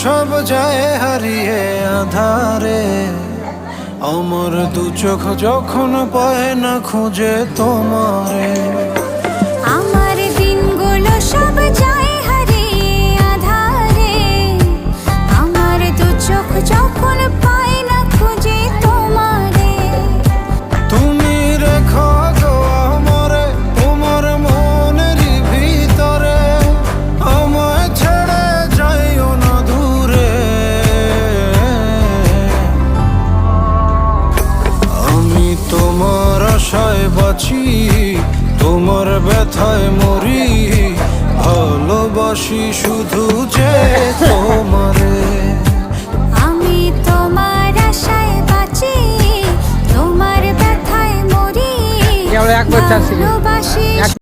সব যায় হারিয়ে আধারে, আমার দু চোখ যখন পায় না খুঁজে তোমারে। আমার দিনগুলো সব যায় হারিয়ে আধারে, আমার দু চোখ যখন পায় না খুঁজে তোমারে। তুমি রেখো গো আমারে তোমার মনের ভিতরে, আমায় ছেড়ে যাইও না দূরে। আমি তোমার আশায় বাঁচি, তোমার ব্যথায় মরি, ভালোবাসি শুধু যে তোমারে। আমি তোমার আশায় বাঁচি, তোমার ব্যথায় মরি, ভালোবাসি।